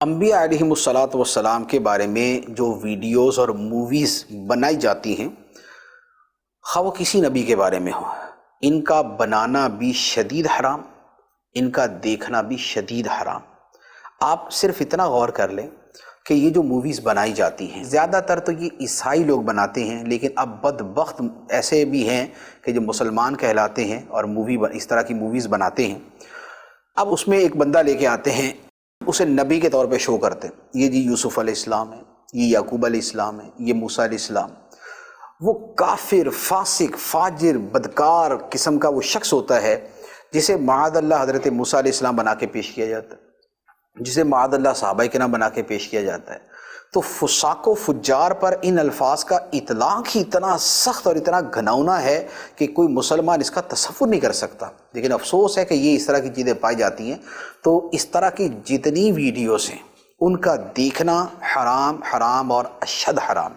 انبیاء علیہم السلام کے بارے میں جو ویڈیوز اور موویز بنائی جاتی ہیں، خواہ وہ کسی نبی کے بارے میں ہو، ان کا بنانا بھی شدید حرام، ان کا دیکھنا بھی شدید حرام۔ آپ صرف اتنا غور کر لیں کہ یہ جو موویز بنائی جاتی ہیں زیادہ تر تو یہ عیسائی لوگ بناتے ہیں، لیکن اب بدبخت ایسے بھی ہیں کہ جو مسلمان کہلاتے ہیں اور اس طرح کی موویز بناتے ہیں۔ اب اس میں ایک بندہ لے کے آتے ہیں، اسے نبی کے طور پہ شو کرتے ہیں، یہ جی یوسف علیہ السلام ہے، یہ یعقوب علیہ السلام ہے، یہ موسیٰ علیہ السلام۔ وہ کافر، فاسق، فاجر، بدکار قسم کا وہ شخص ہوتا ہے جسے معاذ اللہ حضرت موسیٰ علیہ السلام بنا کے پیش کیا جاتا ہے، جسے معاذ اللہ صحابہ کرام بنا کے پیش کیا جاتا ہے۔ تو فساق و فجار پر ان الفاظ کا اطلاق ہی اتنا سخت اور اتنا گھناؤنا ہے کہ کوئی مسلمان اس کا تصور نہیں کر سکتا۔ لیکن افسوس ہے کہ یہ اس طرح کی چیزیں پائی جاتی ہیں۔ تو اس طرح کی جتنی ویڈیوز ہیں ان کا دیکھنا حرام، حرام اور اشد حرام۔